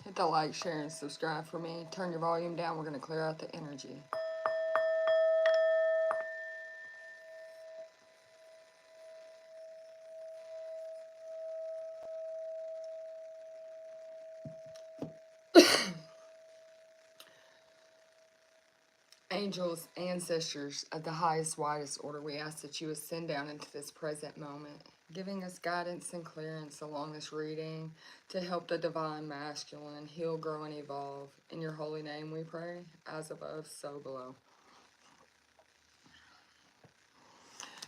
Hit the like, share, and subscribe for me. Turn your volume down. We're going to clear out the energy. Angels, ancestors of the highest, widest order, we ask that you ascend down into this present moment, giving us guidance and clearance along this reading to help the divine masculine heal, grow, and evolve. In your holy name we pray, as above, so below.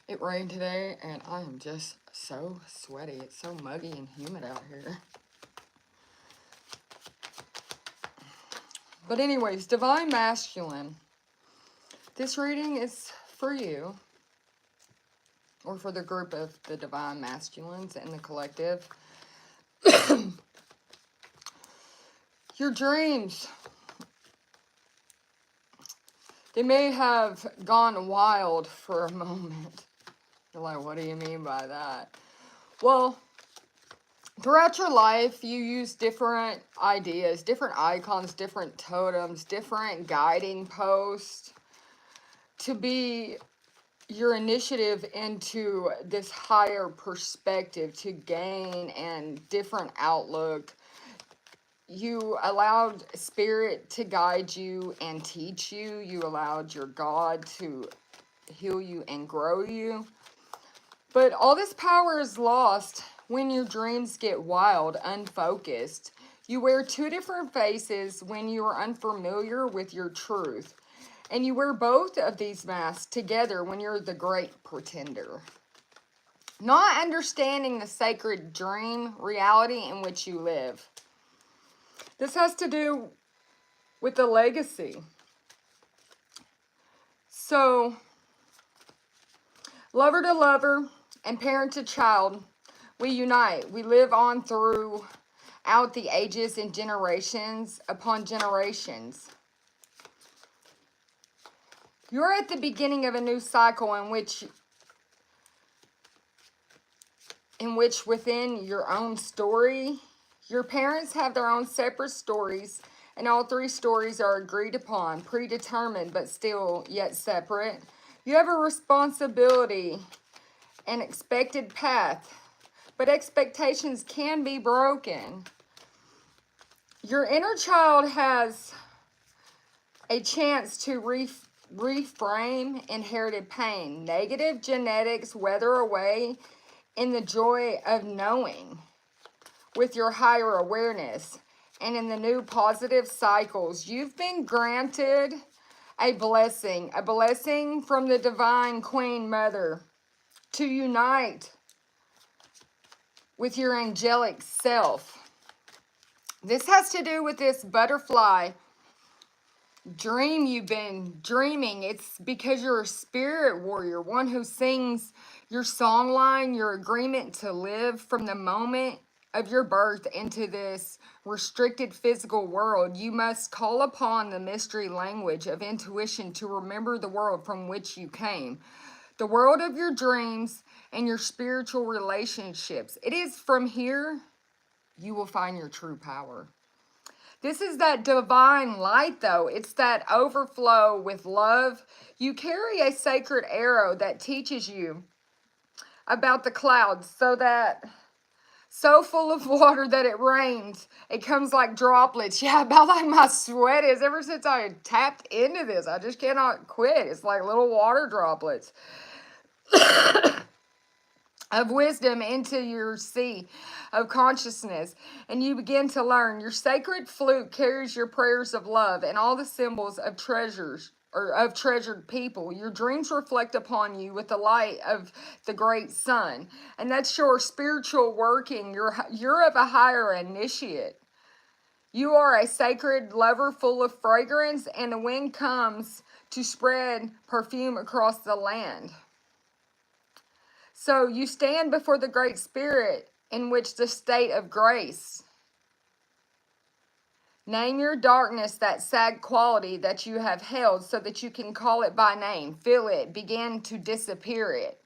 It rained today, and I am just so sweaty. It's so muggy and humid out here. But anyways, divine masculine. This reading is for you, or for the group of the divine masculines in the collective. Your dreams, they may have gone wild for a moment. You're like, what do you mean by that? Well, throughout your life, you use different ideas, different icons, different totems, different guiding posts to be your initiative into this higher perspective, to gain and different outlook. You allowed spirit to guide you and teach you. You allowed your God to heal you and grow you. But all this power is lost when your dreams get wild, unfocused. You wear two different faces when you are unfamiliar with your truth. And you wear both of these masks together when you're the great pretender. Not understanding the sacred dream reality in which you live. This has to do with the legacy. So, lover to lover and parent to child, we unite. We live on throughout the ages and generations upon generations. You're at the beginning of a new cycle in which within your own story, your parents have their own separate stories, and all three stories are agreed upon, predetermined, but still yet separate. You have a responsibility, an expected path, but expectations can be broken. Your inner child has a chance to reframe inherited pain. Negative genetics weather away in the joy of knowing with your higher awareness. And in the new positive cycles, you've been granted a blessing from the divine Queen Mother to unite with your angelic self. This has to do with this butterfly dream you've been dreaming. It's because you're a spirit warrior, one who sings your song line, your agreement to live from the moment of your birth into this restricted physical world. You must call upon the mystery language of intuition to remember the world from which you came, the world of your dreams and your spiritual relationships. It is from here you will find your true power. This is that divine light, though. It's that overflow with love. You carry a sacred arrow that teaches you about the clouds, so full of water that it rains. It comes like droplets. Yeah, about like my sweat is. Ever since I tapped into this, I just cannot quit. It's like little water droplets of wisdom into your sea of consciousness, and you begin to learn. Your sacred flute carries your prayers of love and all the symbols of treasures or of treasured people. Your dreams reflect upon you with the light of the great sun, and that's your spiritual working. You're of a higher initiate. You are a sacred lover full of fragrance, and the wind comes to spread perfume across the land. So you stand before the Great Spirit in which the state of grace. Name your darkness, that sad quality that you have held, so that you can call it by name. Feel it, begin to disappear it.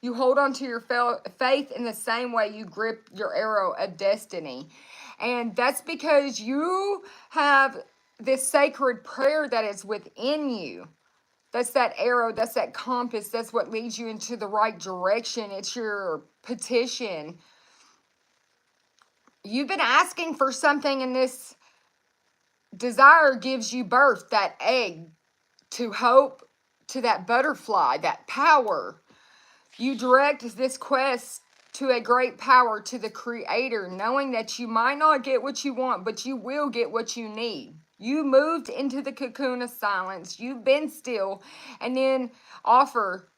You hold on to your faith in the same way you grip your arrow of destiny. And that's because you have this sacred prayer that is within you. That's that arrow, that's that compass, that's what leads you into the right direction. It's your petition. You've been asking for something, and this desire gives you birth, that egg, to hope, to that butterfly, that power. You direct this quest to a great power, to the Creator, knowing that you might not get what you want, but you will get what you need. You moved into the cocoon of silence. You've been still, and then offer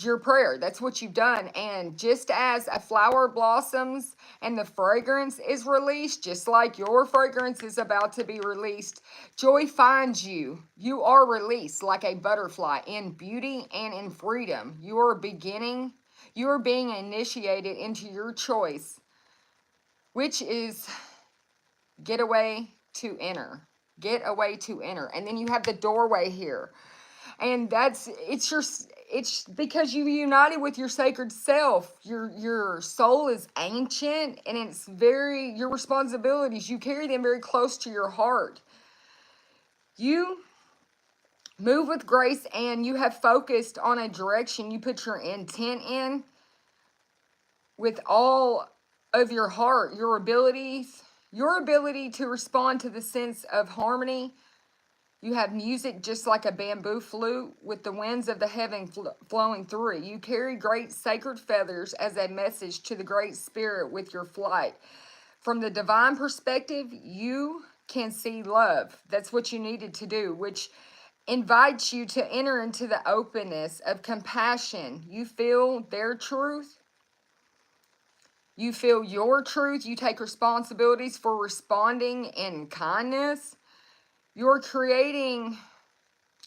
your prayer. That's what you've done. And just as a flower blossoms and the fragrance is released, just like your fragrance is about to be released, joy finds you. You are released like a butterfly in beauty and in freedom. You are beginning, you are being initiated into your choice, which is get away to enter. Get away to enter. And then you have the doorway here. And it's because you united with your sacred self. Your soul is ancient, and it's very, your responsibilities, you carry them very close to your heart. You move with grace, and you have focused on a direction. You put your intent in with all of your heart, your abilities, your ability to respond to the sense of harmony. You have music just like a bamboo flute with the winds of the heaven flowing through it. You carry great sacred feathers as a message to the Great Spirit with your flight. From the divine perspective, you can see love. That's what you needed to do, which invites you to enter into the openness of compassion. You feel their truth. You feel your truth. You take responsibilities for responding in kindness. You're creating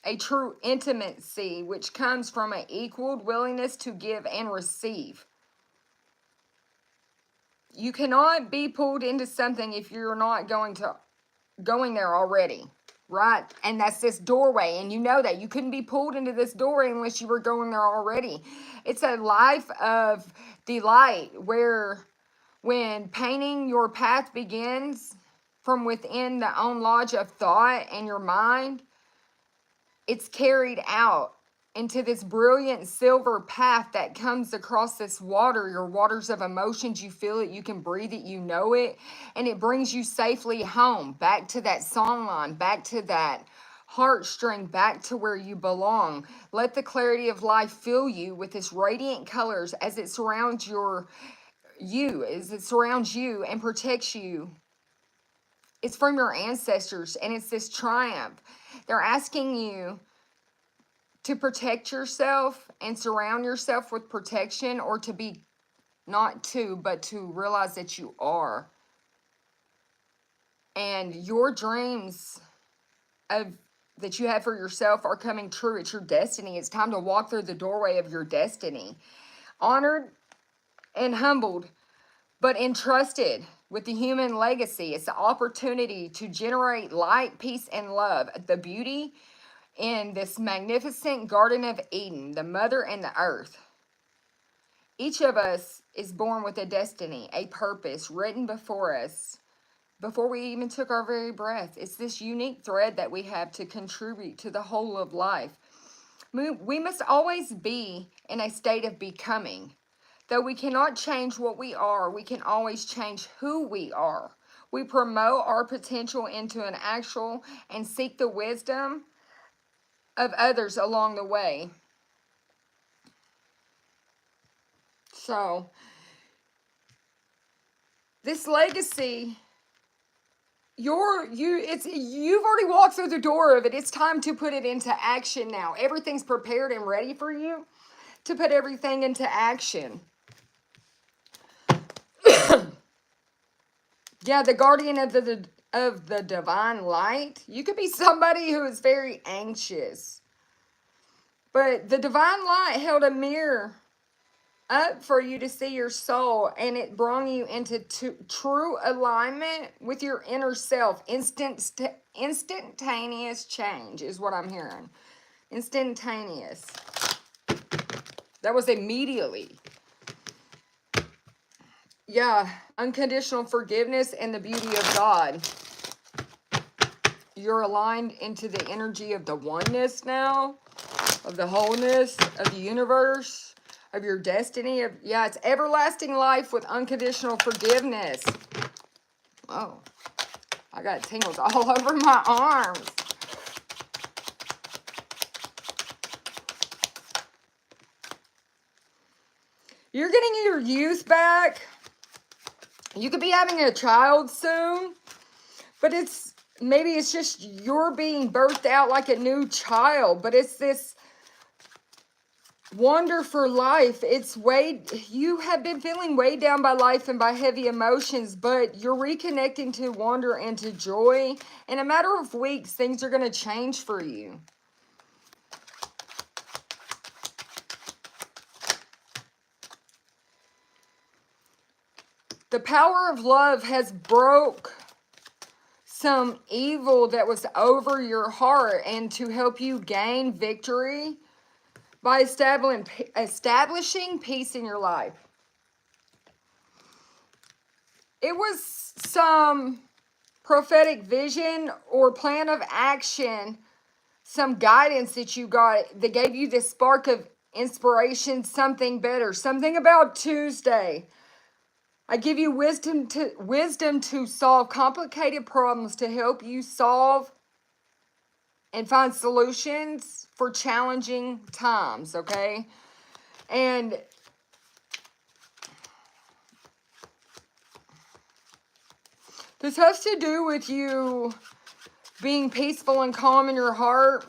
a true intimacy, which comes from an equal willingness to give and receive. You cannot be pulled into something if you're not going there already, right? And that's this doorway, and you know that. You couldn't be pulled into this doorway unless you were going there already. It's a life of delight where when painting your path begins from within the own lodge of thought and your mind, it's carried out into this brilliant silver path that comes across this water, your waters of emotions. You feel it, you can breathe it, you know it, and it brings you safely home, back to that song line, back to that heartstring, back to where you belong. Let the clarity of life fill you with its radiant colors as it surrounds you and protects you. It's from your ancestors, and it's this triumph. They're asking you to protect yourself and surround yourself with protection, or to be not to, but to realize that you are. And your dreams that you have for yourself are coming true. It's your destiny. It's time to walk through the doorway of your destiny. Honored and humbled, but entrusted with the human legacy. It's the opportunity to generate light, peace, and love. The beauty in this magnificent Garden of Eden, the mother and the earth. Each of us is born with a destiny, a purpose written before us, before we even took our very breath. It's this unique thread that we have to contribute to the whole of life. We must always be in a state of becoming. Though we cannot change what we are, we can always change who we are. We promote our potential into an actual and seek the wisdom of others along the way. So, this legacy, you've already walked through the door of it. It's time to put it into action now. Everything's prepared and ready for you to put everything into action. Yeah, the guardian of the divine light. You could be somebody who is very anxious. But the divine light held a mirror up for you to see your soul, and it brought you into true alignment with your inner self. Instantaneous change is what I'm hearing. Instantaneous. That was immediately. Yeah, unconditional forgiveness and the beauty of God. You're aligned into the energy of the oneness now, of the wholeness, of the universe, of your destiny. Yeah, it's everlasting life with unconditional forgiveness. Oh, I got tingles all over my arms. You're getting your youth back. You could be having a child soon, but maybe it's just you're being birthed out like a new child, but it's this wonder for life. You have been feeling weighed down by life and by heavy emotions, but you're reconnecting to wonder and to joy. In a matter of weeks, things are going to change for you. The power of love has broke some evil that was over your heart, and to help you gain victory by establishing peace in your life. It was some prophetic vision or plan of action, some guidance that you got that gave you this spark of inspiration, something better, something about Tuesday. I give you wisdom to solve complicated problems, to help you solve and find solutions for challenging times, okay? And this has to do with you being peaceful and calm in your heart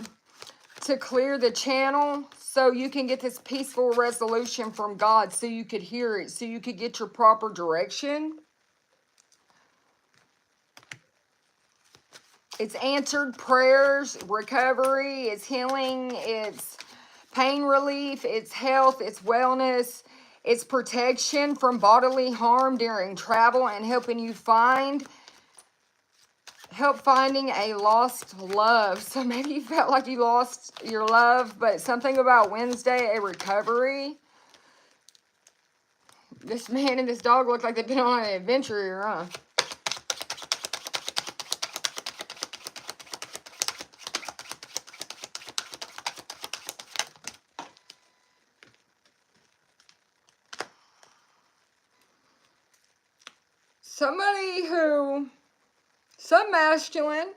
to clear the channel so you can get this peaceful resolution from God, so you could hear it, so you could get your proper direction. It's answered prayers, recovery, it's healing, it's pain relief, it's health, it's wellness, it's protection from bodily harm during travel, and helping you finding a lost love. So maybe you felt like you lost your love, but something about Wednesday, a recovery. This man and this dog look like they've been on an adventure here, huh? Some masculine,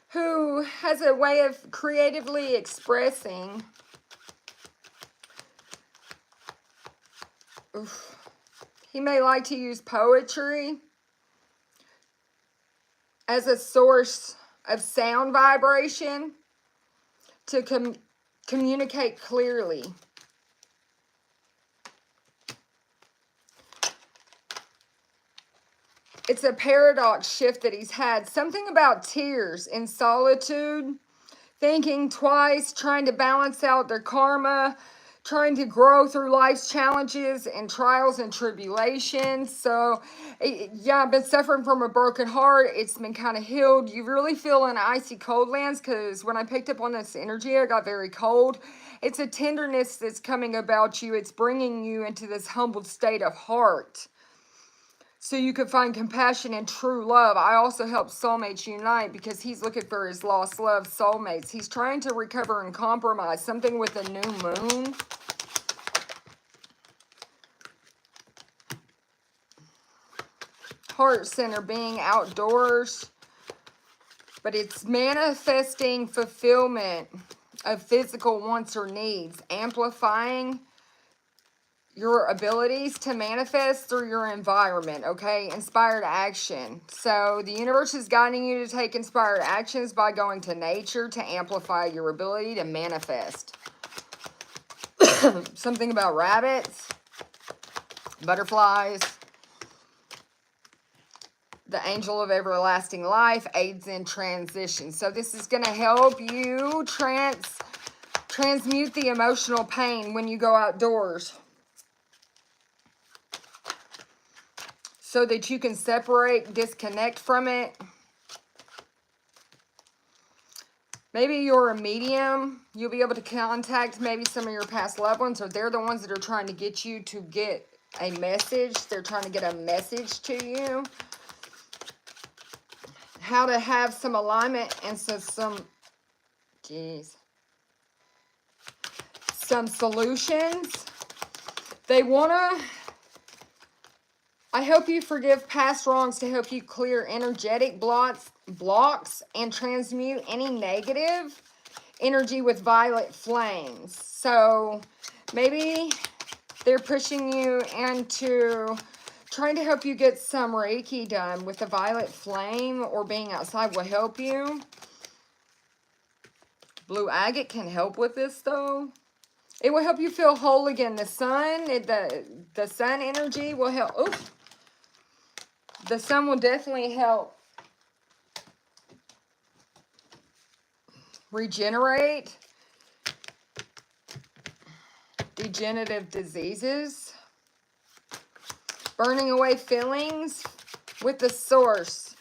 who has a way of creatively expressing. He may like to use poetry as a source of sound vibration to communicate clearly. It's a paradox shift that he's had. Something about tears in solitude, thinking twice, trying to balance out their karma, trying to grow through life's challenges and trials and tribulations. So, yeah, I've been suffering from a broken heart. It's been kind of healed. You really feel in icy cold lands, because when I picked up on this energy, I got very cold. It's a tenderness that's coming about you. It's bringing you into this humbled state of heart, so you could find compassion and true love. I also help soulmates unite, because he's looking for his lost love soulmates. He's trying to recover and compromise. Something with a new moon. Heart center, being outdoors. But it's manifesting fulfillment of physical wants or needs. Amplifying your abilities to manifest through your environment, okay? Inspired action. So the universe is guiding you to take inspired actions by going to nature to amplify your ability to manifest. Something about rabbits, butterflies. The angel of everlasting life aids in transition. So this is going to help you transmute the emotional pain when you go outdoors, so that you can separate, disconnect from it. Maybe you're a medium. You'll be able to contact maybe some of your past loved ones, or they're the ones that are trying to get you to get a message. They're trying to get a message to you. How to have some alignment and some solutions. They want to, I hope you forgive past wrongs to help you clear energetic blocks and transmute any negative energy with violet flames. So maybe they're pushing you into trying to help you get some Reiki done with the violet flame, or being outside will help you. Blue agate can help with this though. It will help you feel whole again. The sun, the sun energy will help. Oops. The sun will definitely help regenerate degenerative diseases. Burning away feelings with the source.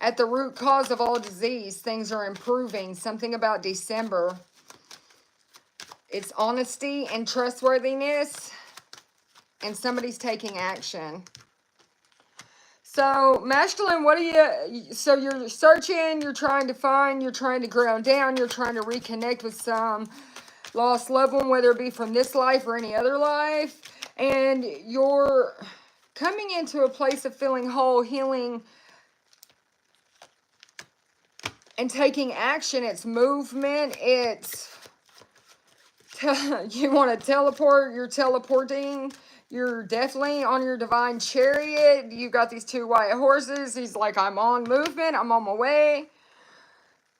At the root cause of all disease, things are improving. Something about December. It's honesty and trustworthiness, and somebody's taking action. So, masculine, what do you, so you're searching, you're trying to find, you're trying to ground down, you're trying to reconnect with some lost loved one, whether it be from this life or any other life, and you're coming into a place of feeling whole, healing, and taking action. It's movement, it's, you want to teleport, you're teleporting. You're definitely on your divine chariot. You got these two white horses. He's like, I'm on movement. I'm on my way.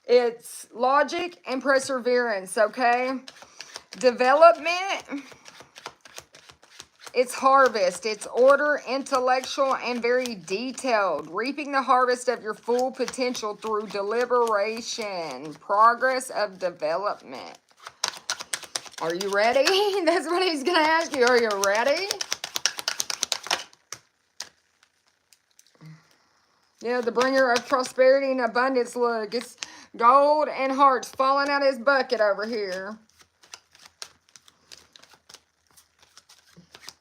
It's logic and perseverance, okay? Development. It's harvest. It's order, intellectual, and very detailed. Reaping the harvest of your full potential through deliberation. Progress of development. Are you ready? That's what he's going to ask you. Are you ready? Yeah, the bringer of prosperity and abundance. Look, it's gold and hearts falling out of his bucket over here.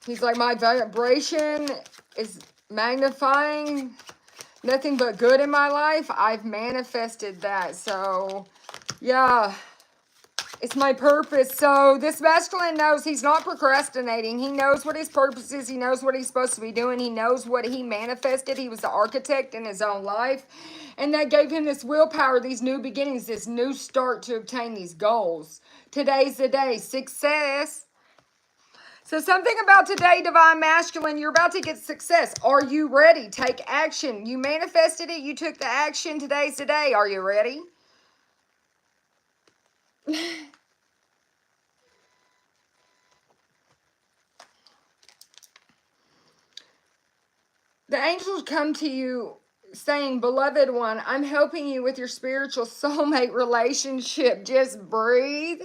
He's like, my vibration is magnifying nothing but good in my life. I've manifested that. So, yeah. It's my purpose. So this masculine knows he's not procrastinating. He knows what his purpose is. He knows what he's supposed to be doing. He knows what he manifested. He was the architect in his own life. And that gave him this willpower, these new beginnings, this new start to obtain these goals. Today's the day. Success. So something about today, Divine Masculine, you're about to get success. Are you ready? Take action. You manifested it. You took the action. Today's the day. Are you ready? The angels come to you saying, beloved one, I'm helping you with your spiritual soulmate relationship. Just breathe.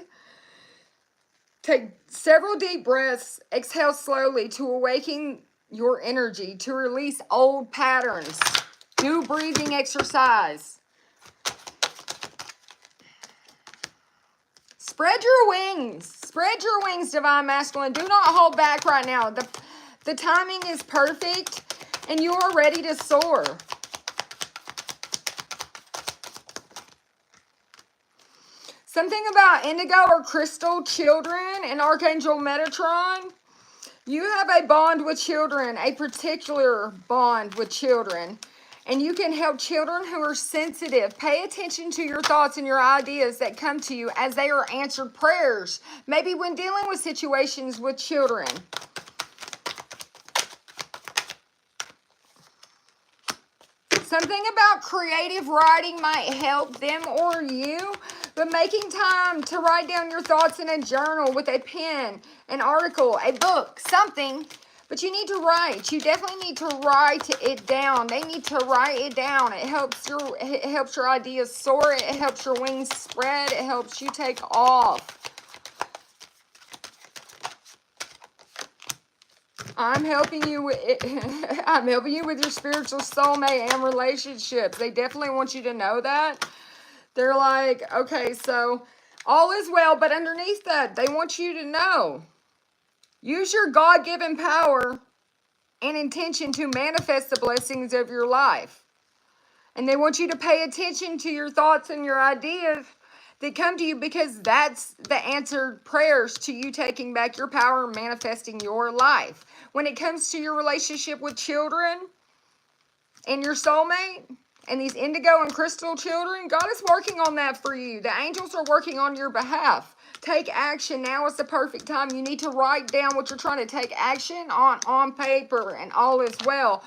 Take several deep breaths. Exhale slowly to awaken your energy, to release old patterns. Do breathing exercise. Spread your wings. Spread your wings, Divine Masculine. Do not hold back right now. The timing is perfect, and you are ready to soar. Something about indigo or crystal children and Archangel Metatron. You have a bond with children, a particular bond with children. And you can help children who are sensitive. Pay attention to your thoughts and your ideas that come to you as they are answered prayers. Maybe when dealing with situations with children. Something about creative writing might help them or you. But making time to write down your thoughts in a journal with a pen, an article, a book, something. But you need to write. You definitely need to write it down. They need to write it down. It helps your ideas soar. It helps your wings spread. It helps you take off. I'm helping you with I'm helping you with your spiritual soulmate and relationships. They definitely want you to know that. They're like, okay, so all is well, but underneath that, they want you to know Use your God-given power and intention to manifest the blessings of your life. And they want you to pay attention to your thoughts and your ideas that come to you, because that's the answered prayers to you taking back your power and manifesting your life. When it comes to your relationship with children and your soulmate and these indigo and crystal children, God is working on that for you. The angels are working on your behalf. Take action. Now is the perfect time. You need to write down what you're trying to take action on paper, and all is well.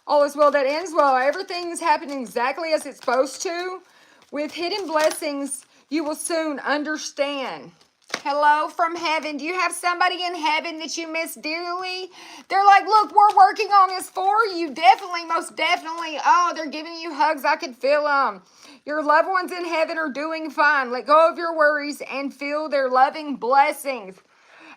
All is well that ends well. Everything is happening exactly as it's supposed to. With hidden blessings, you will soon understand. Hello from heaven. Do you have somebody in heaven that you miss dearly? They're like, look, we're working on this for you. Definitely, most definitely. Oh, they're giving you hugs. I could feel them. Your loved ones in heaven are doing fine. Let go of your worries and feel their loving blessings.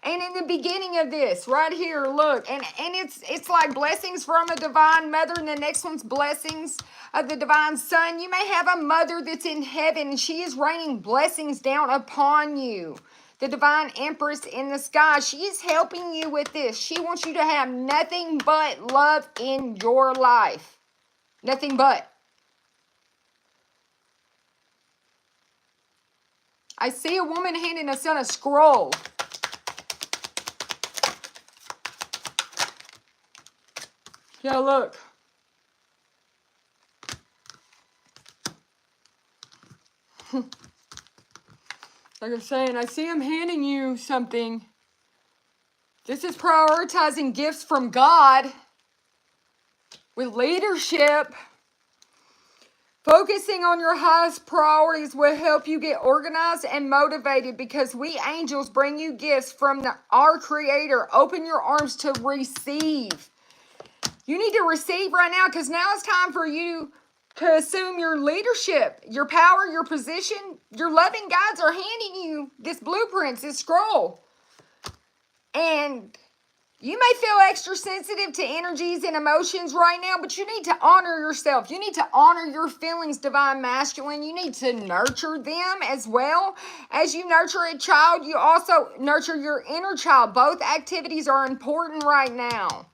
And in the beginning of this, right here, look, and it's like blessings from a divine mother, and the next one's blessings of the divine son. You may have a mother that's in heaven, and she is raining blessings down upon you. The divine empress in the sky, she is helping you with this. She wants you to have nothing but love in your life. Nothing but. I see a woman handing a son a scroll. Yeah, look. Like I'm saying, I see him handing you something. This is prioritizing gifts from God with leadership. Focusing on your highest priorities will help you get organized and motivated, because we angels bring you gifts from our Creator. Open your arms to receive. You need to receive right now, because now it's time for you to assume your leadership, your power, your position. Your loving guides are handing you this blueprint, this scroll. And you may feel extra sensitive to energies and emotions right now, but you need to honor yourself. You need to honor your feelings, divine masculine. You need to nurture them as well. As you nurture a child, you also nurture your inner child. Both activities are important right now.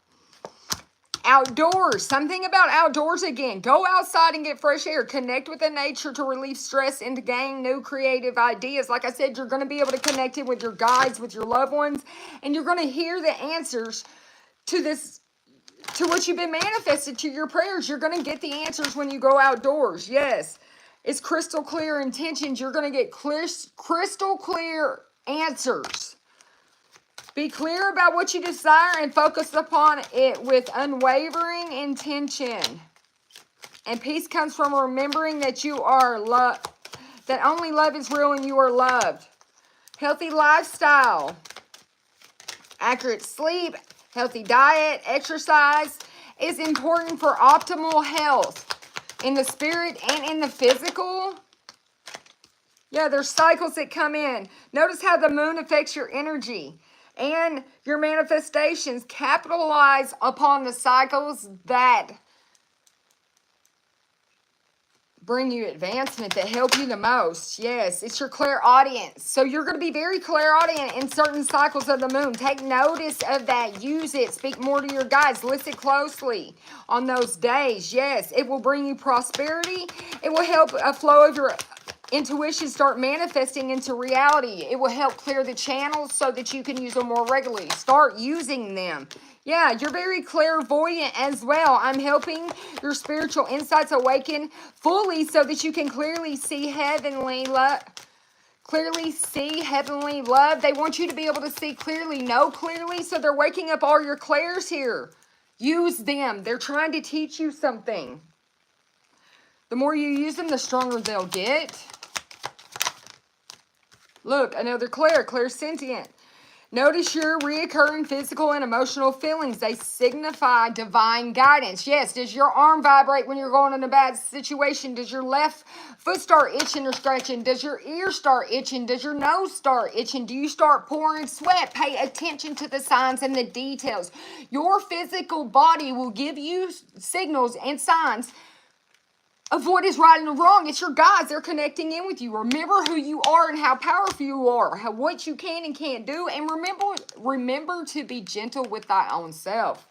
Outdoors. Something about outdoors again. Go outside and get fresh air. Connect with the nature to relieve stress and to gain new creative ideas. Like I said, you're going to be able to connect it with your guides, with your loved ones, and you're going to hear the answers to this, to what you've been manifested, to your prayers. You're going to get the answers when you go outdoors. Yes. It's crystal clear intentions. You're going to get crystal clear answers. Be clear about what you desire and focus upon it with unwavering intention. And peace comes from remembering that you are loved, that only love is real and you are loved. Healthy lifestyle, accurate sleep, healthy diet, exercise is important for optimal health in the spirit and in the physical. Yeah, there's cycles that come in. Notice how the moon affects your energy and your manifestations. Capitalize upon the cycles that bring you advancement, that help you the most. Yes, it's your clairaudience. So you're going to be very clairaudient in certain cycles of the moon. Take notice of that. Use it. Speak more to your guides. Listen closely on those days. Yes, it will bring you prosperity. It will help a flow of your intuition start manifesting into reality. It will help clear the channels so that you can use them more regularly. Start using them. Yeah, you're very clairvoyant as well. I'm helping your spiritual insights awaken fully so that you can clearly see heavenly love. Clearly see heavenly love. They want you to be able to see clearly, know clearly. So they're waking up all your clairs here. Use them. They're trying to teach you something. The more you use them, the stronger they'll get. Look, another clairsentient. Notice your reoccurring physical and emotional feelings. They signify divine guidance. Yes, does your arm vibrate when you're going in a bad situation? Does your left foot start itching or scratching? Does your ear start itching? Does your nose start itching? Do you start pouring sweat? Pay attention to the signs and the details. Your physical body will give you signals and signs of what is right and wrong. It's your guides. They're connecting in with you. Remember who you are and how powerful you are, what you can and can't do. And remember to be gentle with thy own self.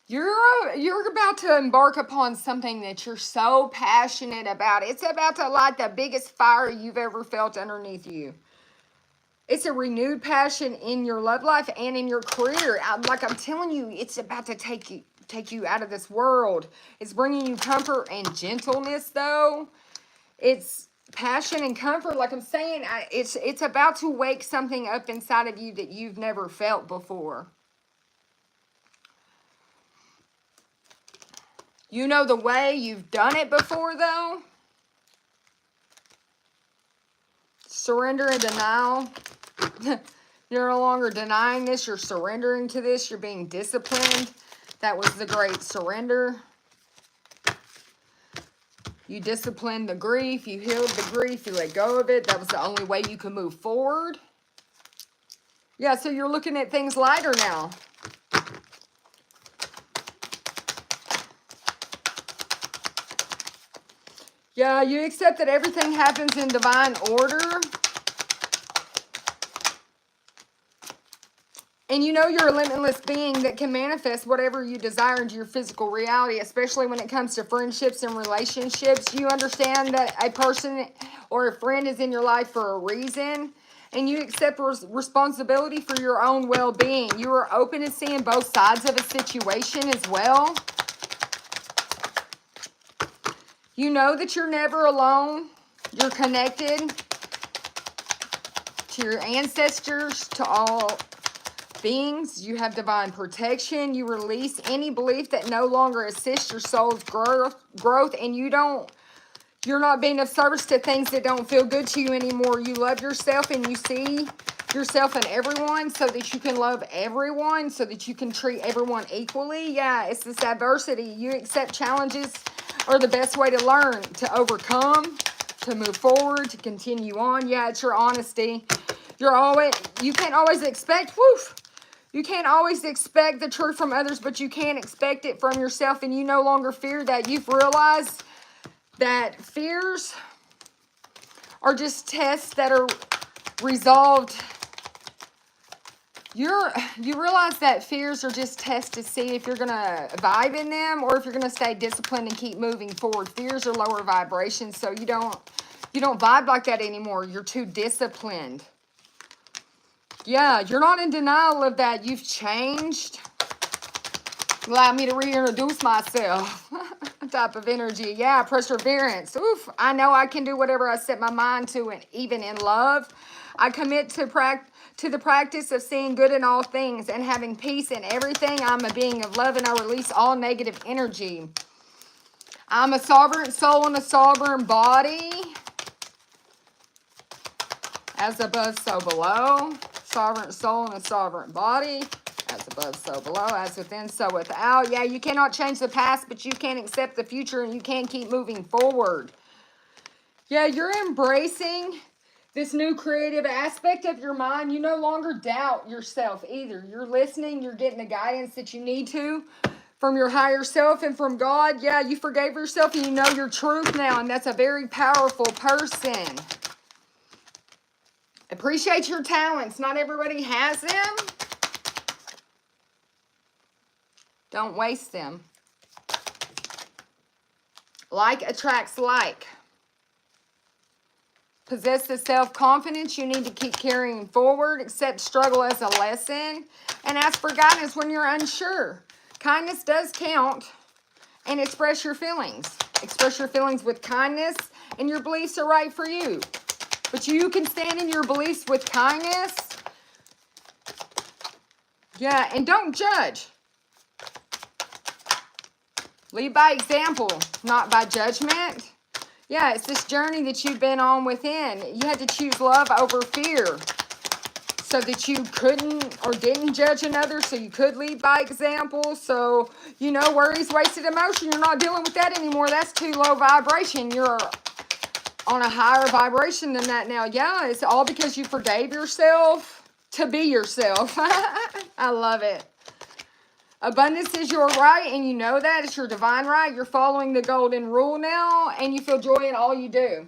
You're about to embark upon something that you're so passionate about. It's about to light the biggest fire you've ever felt underneath you. It's a renewed passion in your love life and in your career. Like I'm telling you, it's about to take you out of this world. It's bringing you comfort and gentleness, though. It's passion and comfort. Like I'm saying, it's about to wake something up inside of you that you've never felt before. You know the way you've done it before, though. Surrender and denial. You're no longer denying this. You're surrendering to this. You're being disciplined. That was the great surrender. You disciplined the grief. You healed the grief. You let go of it. That was the only way you could move forward. Yeah, so you're looking at things lighter now. Yeah, you accept that everything happens in divine order. And you know you're a limitless being that can manifest whatever you desire into your physical reality, especially when it comes to friendships and relationships. You understand that a person or a friend is in your life for a reason, and you accept responsibility for your own well-being. You are open to seeing both sides of a situation as well. You know that you're never alone. You're connected to your ancestors, to all beings. You have divine protection. You release any belief that no longer assists your soul's growth, and you're not being of service to things that don't feel good to you anymore. You love yourself, and you see yourself in everyone so that you can love everyone, so that you can treat everyone equally. Yeah, it's this adversity. You accept challenges are the best way to learn, to overcome, to move forward, to continue on. Yeah, it's your honesty. You can't always expect, you can't always expect the truth from others, but you can expect it from yourself, and you no longer fear that. You've realized that fears are just tests that are resolved. You realize that fears are just tests to see if you're going to vibe in them or if you're going to stay disciplined and keep moving forward. Fears are lower vibrations, so you don't vibe like that anymore. You're too disciplined. Yeah, you're not in denial of that. You've changed. Allow me to reintroduce myself. Type of energy. Yeah, perseverance. Oof, I know I can do whatever I set my mind to, and even in love. I commit to the practice of seeing good in all things and having peace in everything. I'm a being of love, and I release all negative energy. I'm a sovereign soul in a sovereign body. As above, so below. Sovereign soul in a sovereign body. As above, so below. As within, so without. Yeah, you cannot change the past, but you can accept the future, and you can keep moving forward. Yeah, you're embracing this new creative aspect of your mind. You no longer doubt yourself either. You're listening. You're getting the guidance that you need to from your higher self and from God. Yeah, you forgave yourself, and you know your truth now, and that's a very powerful person. Appreciate your talents. Not everybody has them. Don't waste them. Like attracts like. Possess the self-confidence you need to keep carrying forward. Accept struggle as a lesson. And ask for guidance when you're unsure. Kindness does count. And express your feelings. Express your feelings with kindness. And your beliefs are right for you. But you can stand in your beliefs with kindness. Yeah, and don't judge. Lead by example, not by judgment. Yeah, it's this journey that you've been on within. You had to choose love over fear so that you couldn't or didn't judge another, so you could lead by example. So, worries, wasted emotion, you're not dealing with that anymore. That's too low vibration. You're on a higher vibration than that now. Yeah, it's all because you forgave yourself to be yourself. I love it. Abundance is your right, and you know that. It's your divine right. You're following the golden rule now, and you feel joy in all you do.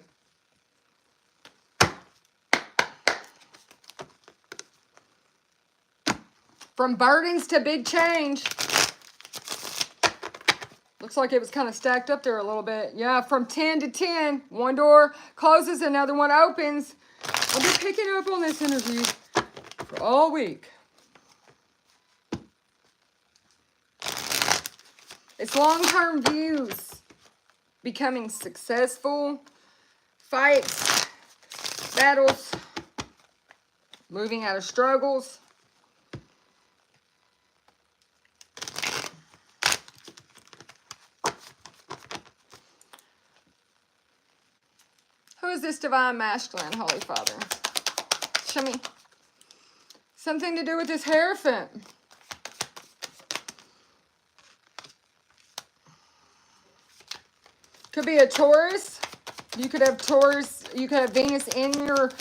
From burdens to big change. Looks like it was kind of stacked up there a little bit. Yeah, from 10 to 10. One door closes, another one opens. I'll be picking up on this energy for all week. It's long-term views. Becoming successful. Fights. Battles. Moving out of struggles. Who is this divine masculine, Holy Father? Show me. Something to do with this Hierophant. Could be a Taurus. You could have Taurus. You could have Venus in your,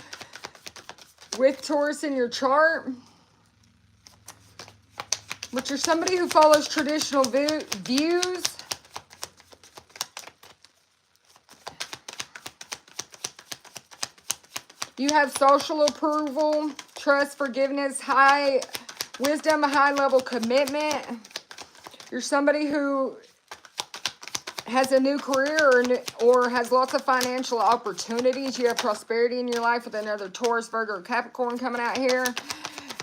with Taurus in your chart. But you're somebody who follows traditional views. You have social approval, trust, forgiveness, high wisdom, a high level commitment. You're somebody who has a new career or has lots of financial opportunities. You have prosperity in your life with another Taurus, Virgo, or Capricorn coming out here.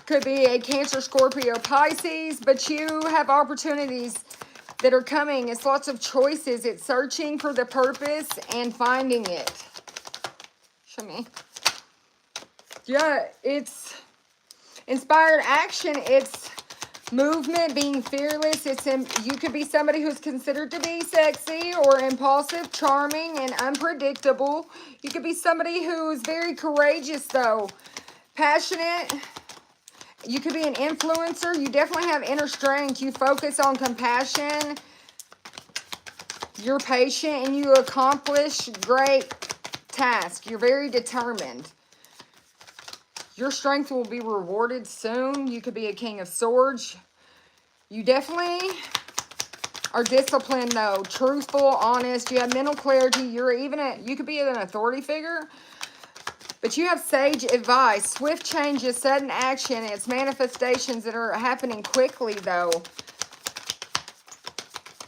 Could be a Cancer, Scorpio, Pisces, but you have opportunities that are coming. It's lots of choices. It's searching for the purpose and finding it. Show me. Yeah, it's inspired action. It's movement, being fearless. You could be somebody who's considered to be sexy or impulsive, charming, and unpredictable. You could be somebody who's very courageous, though. Passionate. You could be an influencer. You definitely have inner strength. You focus on compassion. You're patient, and you accomplish great tasks. You're very determined. Your strength will be rewarded soon. You could be a King of Swords. You definitely are disciplined, though. Truthful, honest. You have mental clarity. You could be an authority figure. But you have sage advice. Swift changes, sudden action. It's manifestations that are happening quickly, though.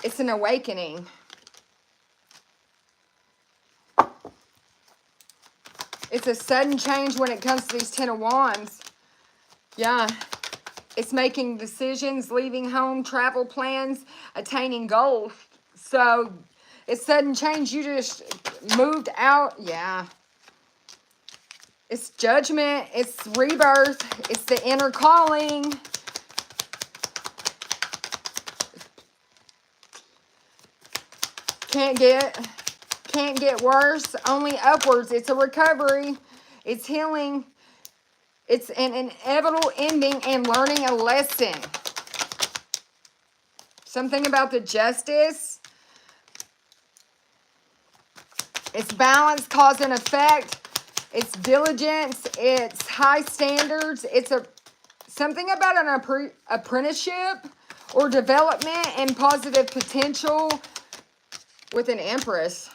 It's an awakening. It's a sudden change when it comes to these Ten of Wands. Yeah. It's making decisions, leaving home, travel plans, attaining goals. So, it's sudden change. You just moved out. Yeah. It's judgment. It's rebirth. It's the inner calling. Can't get worse, only upwards. It's a recovery. It's healing. It's an inevitable ending and learning a lesson. Something about the justice. It's balance, cause and effect. It's diligence. It's high standards. It's something about an apprenticeship or development and positive potential with an Empress.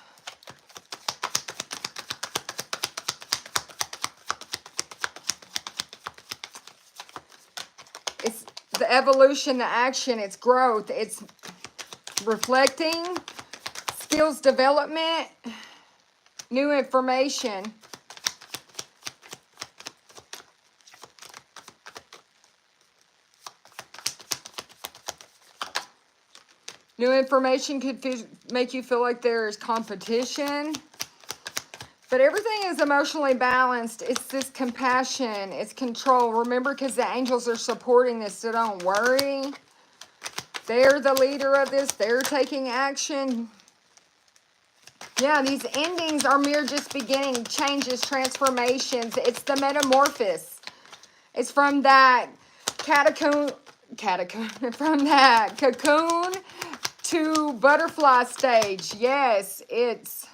It's the evolution, the action, it's growth, it's reflecting, skills development, new information. New information could make you feel like there's competition. But everything is emotionally balanced. It's this compassion. It's control. Remember, because the angels are supporting this, so don't worry. They're the leader of this. They're taking action. Yeah, these endings are mere just beginning. Changes, transformations. It's the metamorphosis. It's from that cocoon to butterfly stage. Yes, it's...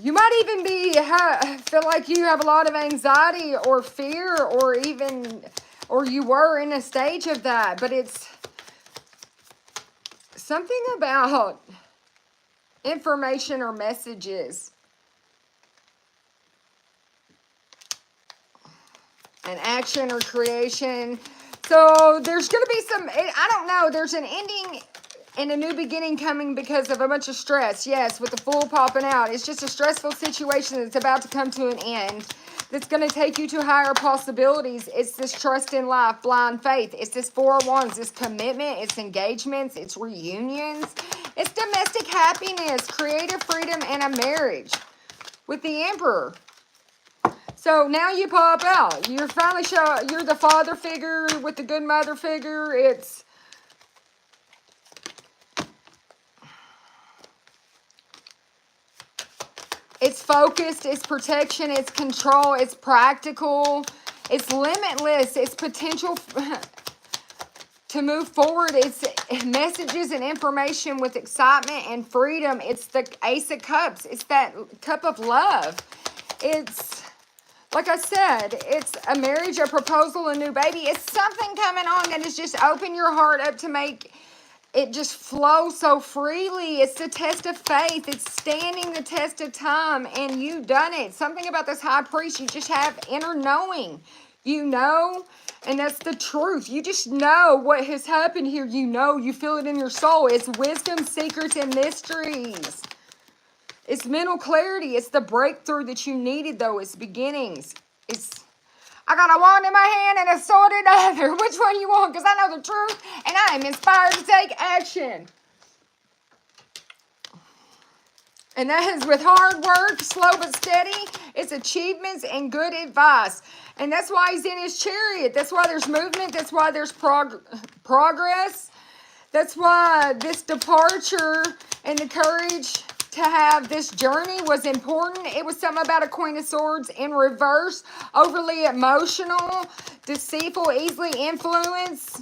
You might even feel like you have a lot of anxiety or fear or even or you were in a stage of that, but it's something about information or messages. An action or creation. So there's going to be some, I don't know, there's an ending and a new beginning coming because of a bunch of stress. Yes, with the Fool popping out. It's just a stressful situation that's about to come to an end. That's going to take you to higher possibilities. It's this trust in life, blind faith. It's this Four of Wands, this commitment, it's engagements, it's reunions. It's domestic happiness, creative freedom, and a marriage with the Emperor. So now you pop out. You're finally you're the father figure with the good mother figure. It's focused, it's protection, it's control, it's practical, it's limitless, it's potential to move forward. It's messages and information with excitement and freedom. It's the Ace of Cups. It's that cup of love. It's, like I said, it's a marriage, a proposal, a new baby. It's something coming on that is just open your heart up to make it just flow so freely. It's the test of faith. It's standing the test of time, and you've done it. Something about this high priest, you just have inner knowing. You know, and that's the truth. You just know what has happened here. You know, you feel it in your soul. It's wisdom, secrets, and mysteries. It's mental clarity. It's the breakthrough that you needed, though. It's beginnings. I got a wand in my hand and a sword in the other. Which one you want? Because I know the truth, and I am inspired to take action. And that is with hard work, slow but steady. It's achievements and good advice. And that's why he's in his chariot. That's why there's movement. That's why there's progress. That's why this departure and the courage to have this journey was important. It was something about a Queen of Swords in reverse. Overly emotional, deceitful, easily influenced.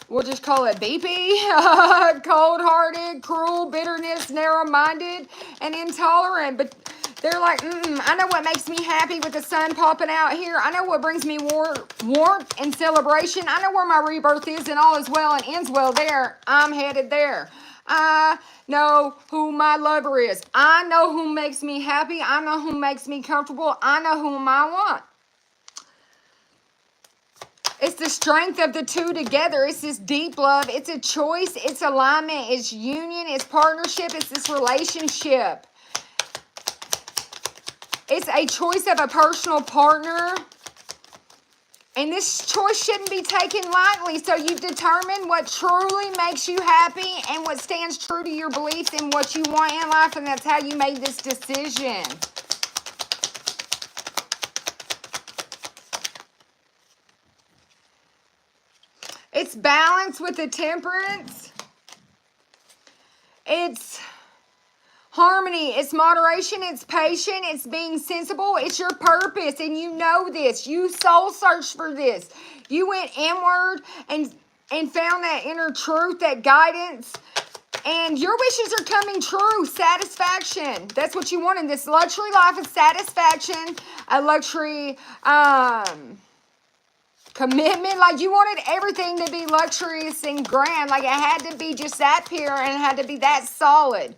We'll just call it BP. Cold-hearted, cruel, bitterness, narrow-minded, and intolerant. But they're like, I know what makes me happy with the sun popping out here. I know what brings me warmth and celebration. I know where my rebirth is, and all is well and ends well there. I'm headed there. I know who my lover is. I know who makes me happy. I know who makes me comfortable. I know whom I want. It's the strength of the two together. It's this deep love. It's a choice. It's alignment. It's union. It's partnership. It's this relationship. It's a choice of a personal partner. And this choice shouldn't be taken lightly. So you've determined what truly makes you happy and what stands true to your beliefs and what you want in life. And that's how you made this decision. It's balance with the temperance. It's harmony. It's moderation. It's patience. It's being sensible. It's your purpose. And you know this. You soul searched for this. You went inward and found that inner truth, that guidance. And your wishes are coming true. Satisfaction. That's what you wanted. This luxury life of satisfaction. A luxury commitment. Like you wanted everything to be luxurious and grand. Like it had to be just that pure and it had to be that solid.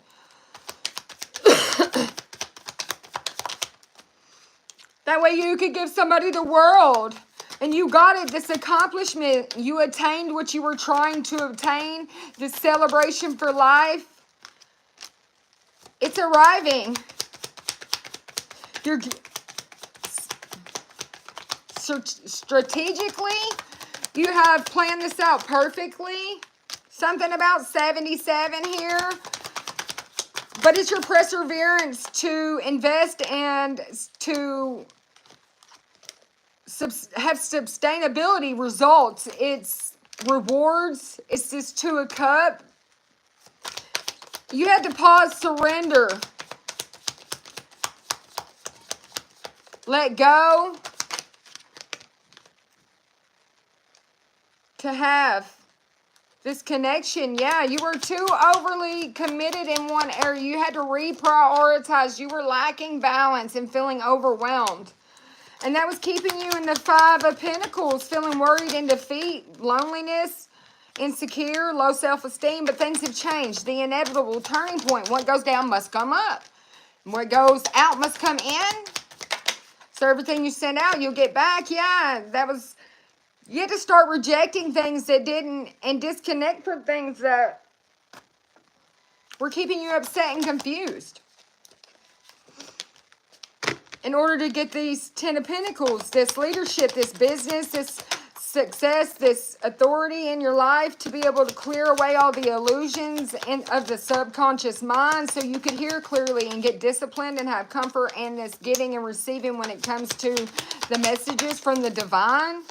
That way you could give somebody the world. And you got it. This accomplishment. You attained what you were trying to obtain. This celebration for life. It's arriving. You're strategically, you have planned this out perfectly. Something about 77 here. But it's your perseverance to invest and to have sustainability results. It's rewards. It's this Two of Cups. You had to pause, surrender. Let go. To have this connection. Yeah, you were too overly committed in one area. You had to reprioritize. You were lacking balance and feeling overwhelmed. And that was keeping you in the Five of Pentacles, feeling worried and defeat, loneliness, insecure, low self-esteem. But things have changed. The inevitable turning point. What goes down must come up. What goes out must come in. So everything you send out, you'll get back. Yeah, that was... You had to start rejecting things that didn't, and disconnect from things that were keeping you upset and confused. In order to get these 10 of Pentacles, this leadership, this business, this success, this authority in your life, to be able to clear away all the illusions of the subconscious mind so you could hear clearly and get disciplined and have comfort in this giving and receiving when it comes to the messages from the divine.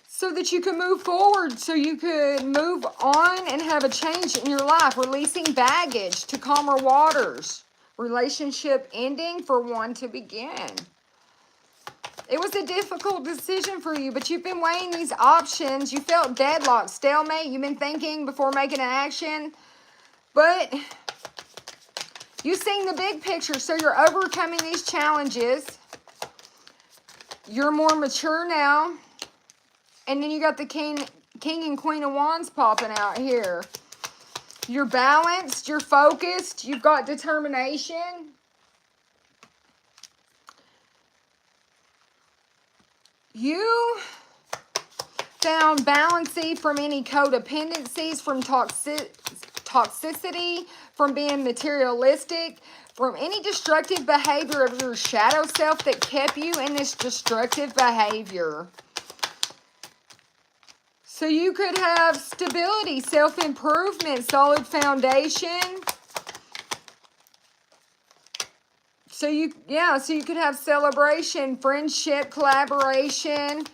So that you can move forward, so you could move on and have a change in your life. Releasing baggage to calmer waters. Relationship ending for one to begin. It was a difficult decision for you, but you've been weighing these options. You felt deadlocked, stalemate. You've been thinking before making an action. But you've seen the big picture, so you're overcoming these challenges. You're more mature now. And then you got the King and Queen of Wands popping out here. You're balanced. You're focused. You've got determination. You found balancing from any codependencies, from toxicity, from being materialistic, from any destructive behavior of your shadow self that kept you in this destructive behavior. So you could have stability, self-improvement, solid foundation. So you could have celebration, friendship, collaboration,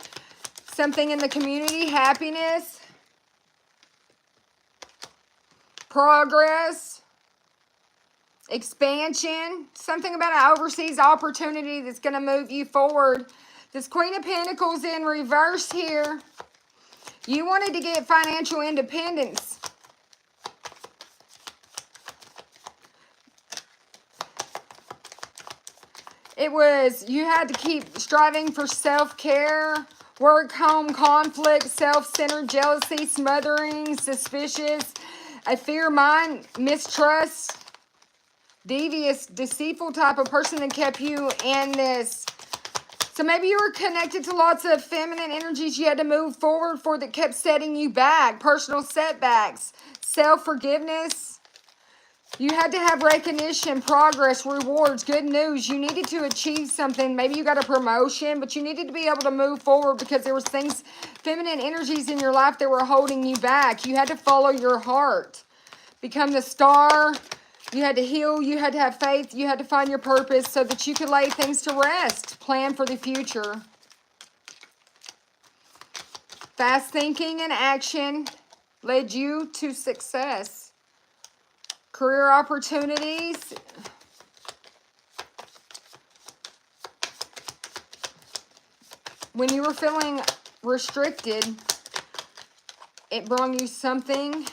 something in the community, happiness, progress, expansion, something about an overseas opportunity that's going to move you forward. This Queen of Pentacles in reverse here. You wanted to get financial independence. It was, you had to keep striving for self-care, work, home, conflict, self-centered, jealousy, smothering, suspicious, a fear mind, mistrust, devious, deceitful type of person that kept you in this. So maybe you were connected to lots of feminine energies you had to move forward for that kept setting you back. Personal setbacks, self-forgiveness. You had to have recognition, progress, rewards, good news. You needed to achieve something. Maybe you got a promotion, but you needed to be able to move forward because there was things, feminine energies in your life that were holding you back. You had to follow your heart. Become the star. You had to heal, you had to have faith, you had to find your purpose so that you could lay things to rest. Plan for the future. Fast thinking and action led you to success. Career opportunities. When you were feeling restricted, it brought you something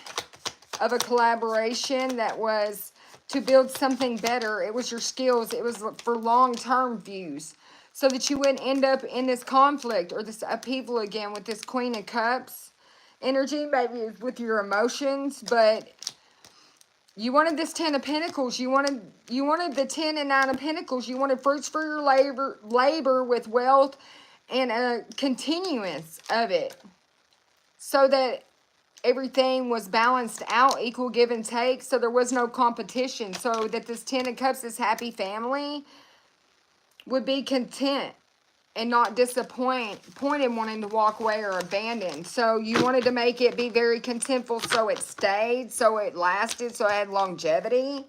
of a collaboration that was to build something better. It was your skills. It was for long-term views so that you wouldn't end up in this conflict or this upheaval again with this Queen of Cups energy, maybe with your emotions. But you wanted this 10 of Pentacles. You wanted the 10 and 9 of Pentacles. You wanted fruits for your labor with wealth and a continuance of it so that everything was balanced out, equal give and take, so there was no competition, so that this 10 of Cups, this happy family, would be content and not disappointed wanting to walk away or abandon. So you wanted to make it be very contentful so it stayed, so it lasted, so it had longevity.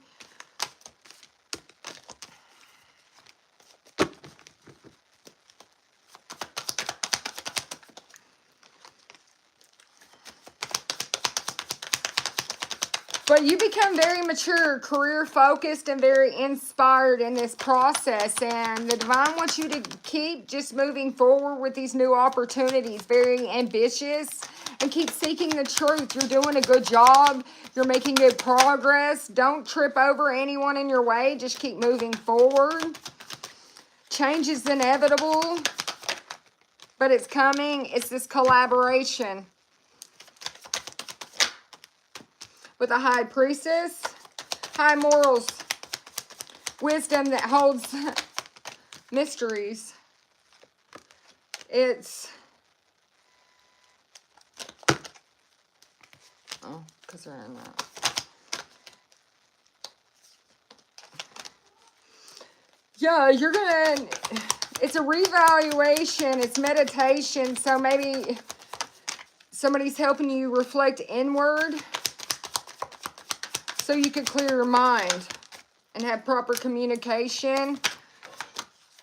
But you become very mature, career-focused, and very inspired in this process. And the divine wants you to keep just moving forward with these new opportunities. Very ambitious. And keep seeking the truth. You're doing a good job. You're making good progress. Don't trip over anyone in your way. Just keep moving forward. Change is inevitable, but it's coming. It's this collaboration with a high priestess, high morals, wisdom that holds mysteries. It's, oh, because they're in that. Yeah, you're gonna, it's a reevaluation, it's meditation, so maybe somebody's helping you reflect inward so you can clear your mind and have proper communication,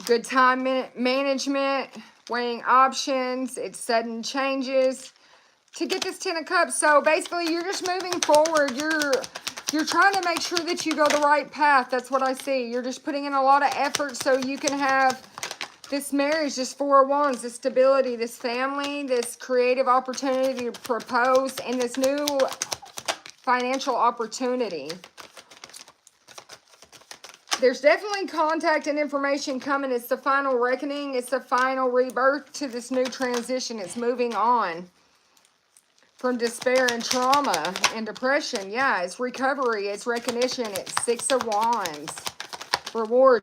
good time management, weighing options, it's sudden changes to get this 10 of Cups. So basically, you're just moving forward. You're trying to make sure that you go the right path. That's what I see. You're just putting in a lot of effort so you can have this marriage, this Four of Wands, this stability, this family, this creative opportunity to propose, and this new financial opportunity. There's definitely contact and information coming. It's the final reckoning. It's the final rebirth to this new transition. It's moving on from despair and trauma and depression. Yeah, it's recovery. It's recognition. It's 6 of Wands. Reward.